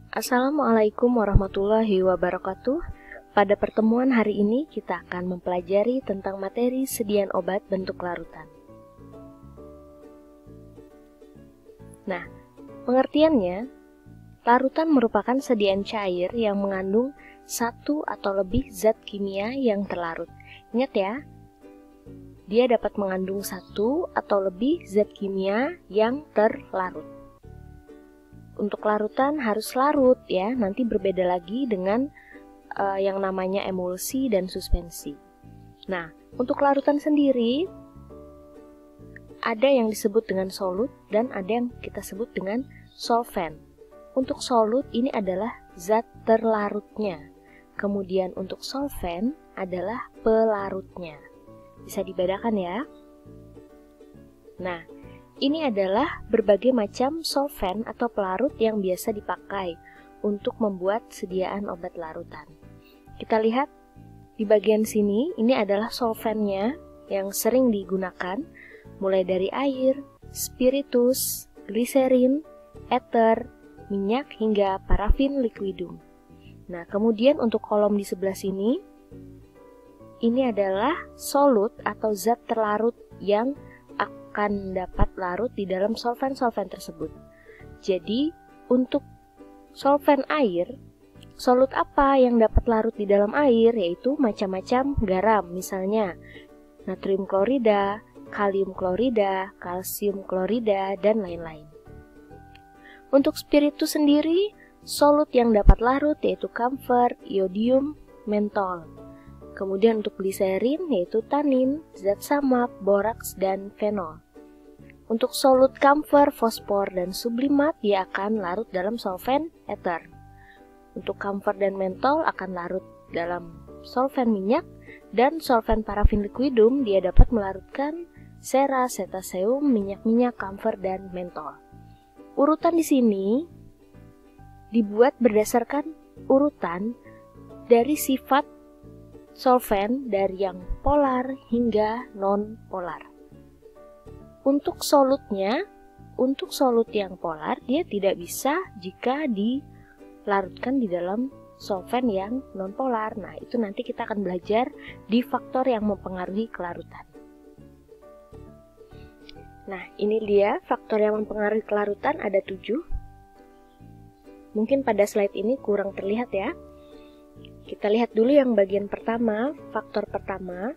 Assalamualaikum warahmatullahi wabarakatuh. Pada pertemuan hari ini kita akan mempelajari tentang materi sediaan obat bentuk larutan. Nah, pengertiannya, larutan merupakan sediaan cair yang mengandung satu atau lebih zat kimia yang terlarut. Ingat ya, dia dapat mengandung satu atau lebih zat kimia yang terlarut. Untuk larutan harus larut ya, nanti berbeda lagi dengan yang namanya emulsi dan suspensi. Nah, untuk larutan sendiri ada yang disebut dengan solut dan ada yang kita sebut dengan solvent. Untuk solut ini adalah zat terlarutnya. Kemudian untuk solvent adalah pelarutnya. Bisa dibedakan ya. Nah, ini adalah berbagai macam solvent atau pelarut yang biasa dipakai untuk membuat sediaan obat larutan. Kita lihat di bagian sini, ini adalah solventnya yang sering digunakan, mulai dari air, spiritus, gliserin, ether, minyak, hingga parafin liquidum. Nah, kemudian untuk kolom di sebelah sini, ini adalah solut atau zat terlarut yang akan dapat larut di dalam solvent-solvent tersebut. Jadi, untuk solvent air, solut apa yang dapat larut di dalam air? Yaitu macam-macam garam, misalnya natrium klorida, kalium klorida, kalsium klorida, dan lain-lain. Untuk spiritus sendiri, solut yang dapat larut yaitu kamfer, iodium, mentol. Kemudian untuk gliserin yaitu tanin, zat samak, boraks, dan fenol. Untuk solut kamfer, fosfor, dan sublimat dia akan larut dalam solvent ether. Untuk kamfer dan mentol akan larut dalam solvent minyak, dan solvent parafin liquidum dia dapat melarutkan sera, cetaseum, minyak-minyak, kamfer, dan mentol. Urutan di sini dibuat berdasarkan urutan dari sifat solvent dari yang polar hingga non-polar. Untuk solutnya, untuk solut yang polar, dia tidak bisa jika dilarutkan di dalam solvent yang non-polar. Nah, itu nanti kita akan belajar di faktor yang mempengaruhi kelarutan. Nah, ini dia faktor yang mempengaruhi kelarutan, ada 7. Mungkin pada slide ini kurang terlihat ya. Kita lihat dulu yang bagian pertama, faktor pertama.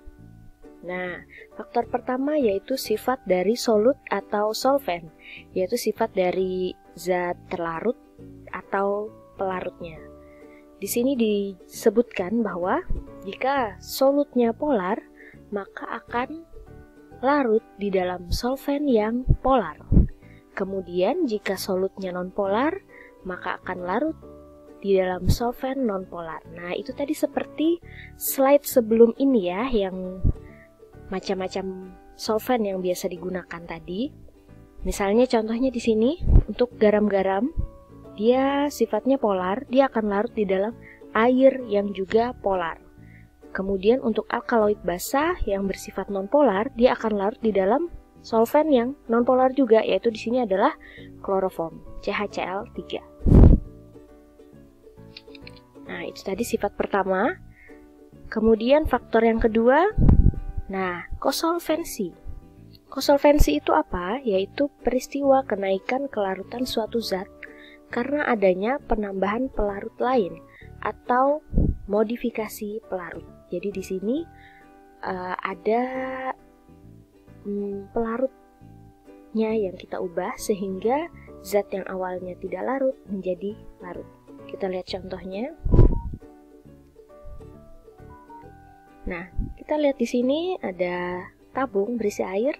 Nah, faktor pertama yaitu sifat dari solut atau solvent, yaitu sifat dari zat terlarut atau pelarutnya. Di sini disebutkan bahwa jika solutnya polar, maka akan larut di dalam solvent yang polar. Kemudian jika solutnya nonpolar, maka akan larut di dalam solvent nonpolar. Nah, itu tadi seperti slide sebelum ini ya, yang macam-macam solvent yang biasa digunakan tadi. Misalnya contohnya di sini untuk garam-garam, dia sifatnya polar, dia akan larut di dalam air yang juga polar. Kemudian untuk alkaloid basah yang bersifat nonpolar, dia akan larut di dalam solvent yang nonpolar juga, yaitu di sini adalah kloroform, CHCl3. Nah, itu tadi sifat pertama. Kemudian faktor yang kedua, nah, kosolvensi. Kosolvensi itu apa? Yaitu peristiwa kenaikan kelarutan suatu zat karena adanya penambahan pelarut lain atau modifikasi pelarut. Jadi di sini ada pelarutnya yang kita ubah sehingga zat yang awalnya tidak larut menjadi larut. Kita lihat contohnya. Nah, kita lihat di sini ada tabung berisi air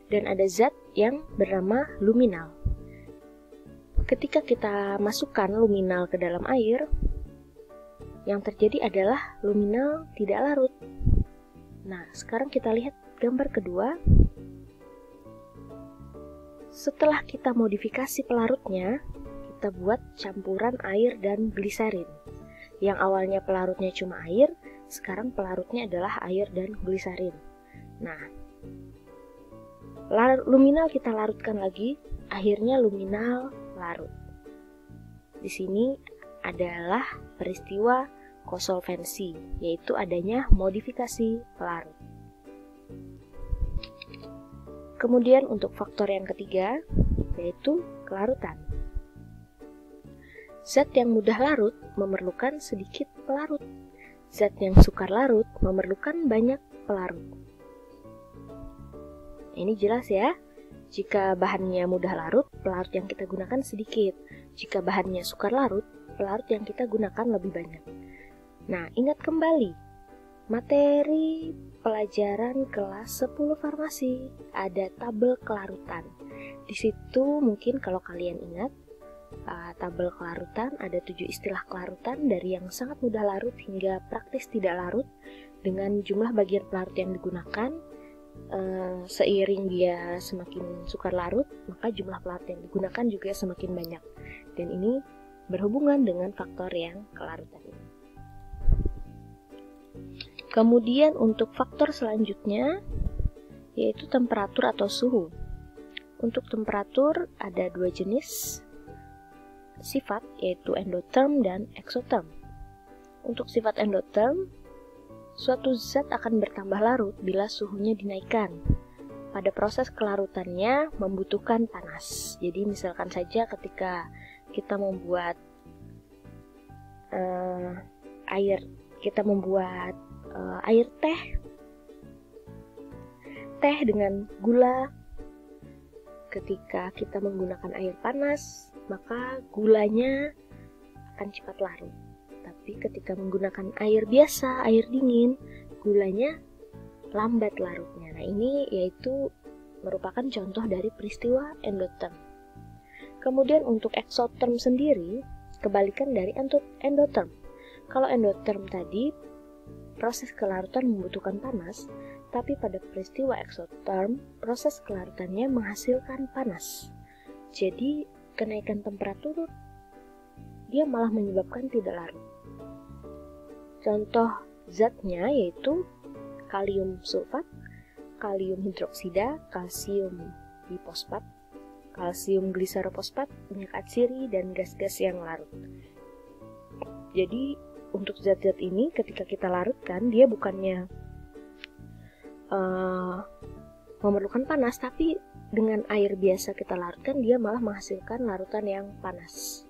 dan ada zat yang bernama luminal. Ketika kita masukkan luminal ke dalam air, yang terjadi adalah luminal tidak larut. Nah, sekarang kita lihat gambar kedua. Setelah kita modifikasi pelarutnya, kita buat campuran air dan gliserin. Yang awalnya pelarutnya cuma air, sekarang pelarutnya adalah air dan gliserin. Nah, luminal kita larutkan lagi, akhirnya luminal larut. di sini adalah peristiwa kosolvensi, yaitu adanya modifikasi pelarut. Kemudian untuk faktor yang ketiga, yaitu kelarutan. Zat yang mudah larut memerlukan sedikit pelarut. Zat yang sukar larut memerlukan banyak pelarut. Ini jelas ya. Jika bahannya mudah larut, pelarut yang kita gunakan sedikit. Jika bahannya sukar larut, pelarut yang kita gunakan lebih banyak. Nah, ingat kembali, materi pelajaran kelas 10 farmasi ada tabel kelarutan. Di situ mungkin kalau kalian ingat, tabel kelarutan ada 7 istilah kelarutan dari yang sangat mudah larut hingga praktis tidak larut dengan jumlah bagian pelarut yang digunakan. Seiring dia semakin sukar larut, maka jumlah pelarut yang digunakan juga semakin banyak. Dan ini berhubungan dengan faktor yang kelarutan ini. Kemudian untuk faktor selanjutnya yaitu temperatur atau suhu. Untuk temperatur ada 2 jenis sifat, yaitu endotherm dan exotherm. Untuk sifat endotherm, suatu zat akan bertambah larut bila suhunya dinaikkan. Pada proses kelarutannya membutuhkan panas. Jadi misalkan saja ketika kita membuat air teh dengan gula. Ketika kita menggunakan air panas, maka gulanya akan cepat larut. Tapi ketika menggunakan air biasa, air dingin, gulanya lambat larutnya. Nah, ini yaitu merupakan contoh dari peristiwa endotherm. Kemudian untuk exotherm sendiri, kebalikan dari endotherm. Kalau endotherm tadi, proses kelarutan membutuhkan panas, tapi pada peristiwa exotherm, proses kelarutannya menghasilkan panas. Jadi, kenaikan temperatur dia malah menyebabkan tidak larut. Contoh zatnya yaitu kalium sulfat, kalium hidroksida, kalsium difosfat, kalsium gliserofosfat, minyak atsiri, dan gas-gas yang larut. Jadi, untuk zat-zat ini ketika kita larutkan, dia bukannya memerlukan panas, tapi dengan air biasa kita larutkan, dia malah menghasilkan larutan yang panas.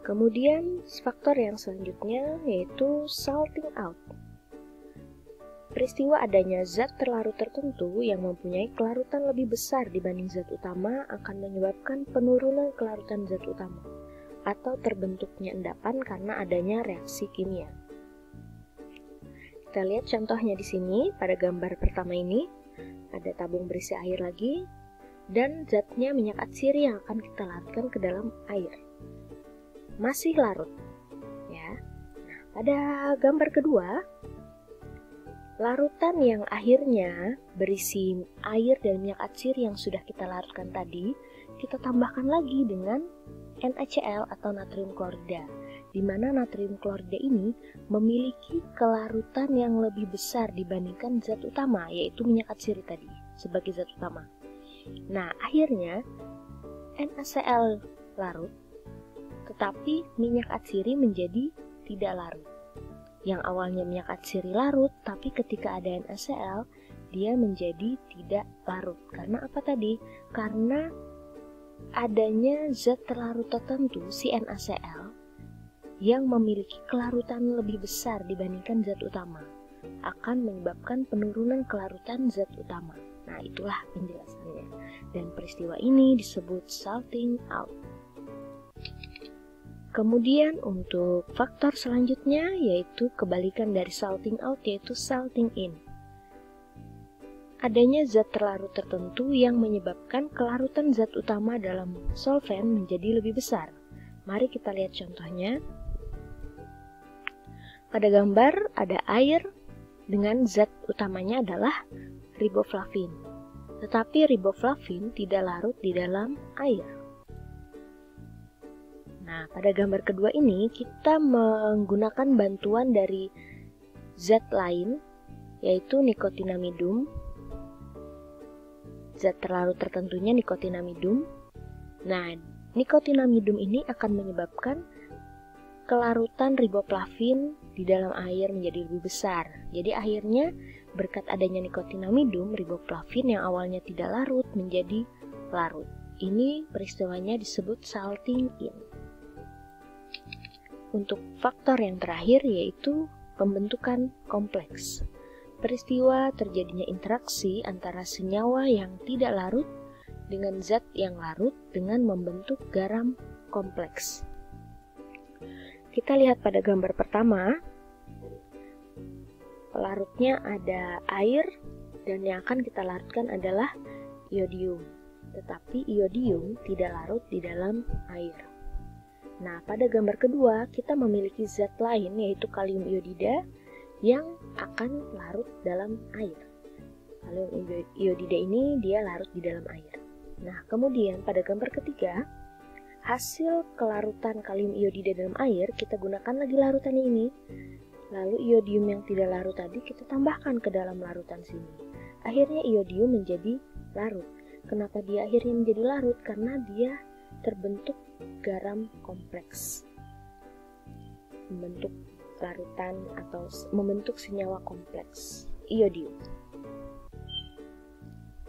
Kemudian faktor yang selanjutnya yaitu salting out. Peristiwa adanya zat terlarut tertentu yang mempunyai kelarutan lebih besar dibanding zat utama akan menyebabkan penurunan kelarutan zat utama atau terbentuknya endapan karena adanya reaksi kimia. Kita lihat contohnya di sini pada gambar pertama ini. Ada tabung berisi air lagi dan zatnya minyak atsiri yang akan kita larutkan ke dalam air. Masih larut. Ya. Nah, pada gambar kedua, larutan yang akhirnya berisi air dan minyak atsiri yang sudah kita larutkan tadi, kita tambahkan lagi dengan NaCl atau natrium klorida, di mana natrium klorida ini memiliki kelarutan yang lebih besar dibandingkan zat utama, yaitu minyak atsiri tadi sebagai zat utama. Nah, akhirnya NaCl larut, tetapi minyak atsiri menjadi tidak larut. Yang awalnya minyak atsiri larut, tapi ketika ada NaCl, dia menjadi tidak larut. Karena apa tadi? Karena adanya zat terlarut tertentu, si NaCl, yang memiliki kelarutan lebih besar dibandingkan zat utama, akan menyebabkan penurunan kelarutan zat utama. Nah, itulah penjelasannya. Dan peristiwa ini disebut salting out. Kemudian untuk faktor selanjutnya yaitu kebalikan dari salting out, yaitu salting in. Adanya zat terlarut tertentu yang menyebabkan kelarutan zat utama dalam solvent menjadi lebih besar. Mari kita lihat contohnya. Pada gambar ada air dengan zat utamanya adalah riboflavin. Tetapi riboflavin tidak larut di dalam air. Nah, pada gambar kedua ini kita menggunakan bantuan dari zat lain, yaitu nikotinamidum. Zat terlarut tertentunya nikotinamidum. Nah, nikotinamidum ini akan menyebabkan kelarutan riboflavin di dalam air menjadi lebih besar. Jadi akhirnya berkat adanya nikotinamidum, riboflavin yang awalnya tidak larut menjadi larut. Ini peristiwanya disebut salting in. Untuk faktor yang terakhir yaitu pembentukan kompleks. Peristiwa terjadinya interaksi antara senyawa yang tidak larut dengan zat yang larut dengan membentuk garam kompleks. Kita lihat pada gambar pertama, pelarutnya ada air dan yang akan kita larutkan adalah iodium. Tetapi iodium tidak larut di dalam air. Nah, pada gambar kedua kita memiliki zat lain yaitu kalium iodida yang akan larut dalam air. Kalium iodida ini dia larut di dalam air. Nah, kemudian pada gambar ketiga, hasil kelarutan kalium iodida dalam air, kita gunakan lagi larutan ini. Lalu iodium yang tidak larut tadi kita tambahkan ke dalam larutan sini. Akhirnya iodium menjadi larut. Kenapa dia akhirnya menjadi larut? Karena dia terbentuk garam kompleks. Membentuk larutan atau membentuk senyawa kompleks, iodium.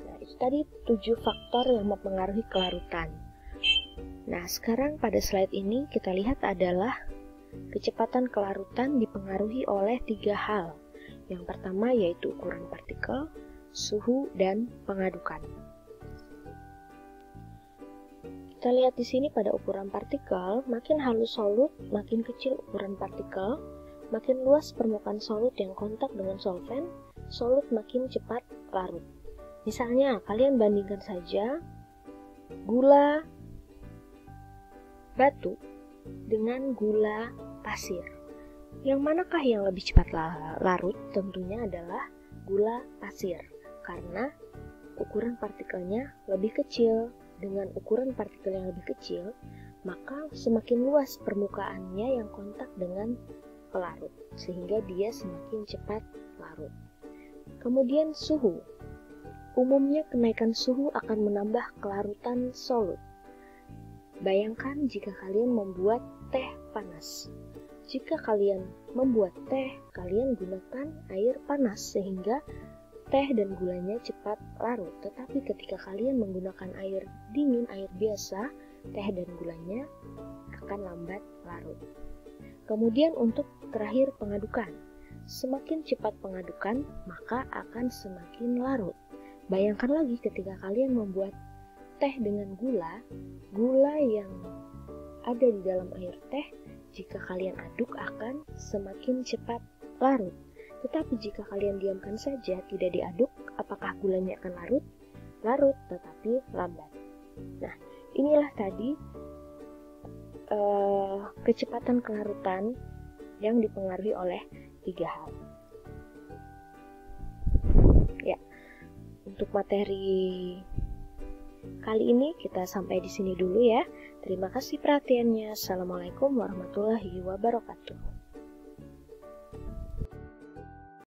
Nah, itu tadi 7 faktor yang mempengaruhi kelarutan. Nah, sekarang pada slide ini kita lihat adalah kecepatan kelarutan dipengaruhi oleh 3 hal. Yang pertama yaitu ukuran partikel, suhu, dan pengadukan. Kita lihat di sini pada ukuran partikel, makin halus solut, makin kecil ukuran partikel, makin luas permukaan solut yang kontak dengan solvent, solut makin cepat larut. Misalnya, kalian bandingkan saja gula batu dengan gula pasir. Yang manakah yang lebih cepat larut? Tentunya adalah gula pasir, karena ukuran partikelnya lebih kecil. Dengan ukuran partikel yang lebih kecil, maka semakin luas permukaannya yang kontak dengan pelarut, sehingga dia semakin cepat larut. Kemudian suhu. Umumnya kenaikan suhu akan menambah kelarutan solut. Bayangkan jika kalian membuat teh panas. Jika kalian membuat teh, kalian gunakan air panas sehingga teh dan gulanya cepat larut. Tetapi ketika kalian menggunakan air dingin, air biasa, teh dan gulanya akan lambat larut. Kemudian untuk terakhir pengadukan. Semakin cepat pengadukan, maka akan semakin larut. Bayangkan lagi ketika kalian membuat teh dengan gula yang ada di dalam air teh, jika kalian aduk akan semakin cepat larut. Tetapi jika kalian diamkan saja, tidak diaduk, apakah gulanya akan larut? Larut, tetapi lambat. Nah, inilah tadi kecepatan kelarutan yang dipengaruhi oleh 3 hal. Ya, untuk materi kali ini kita sampai di sini dulu ya. Terima kasih perhatiannya. Assalamualaikum warahmatullahi wabarakatuh.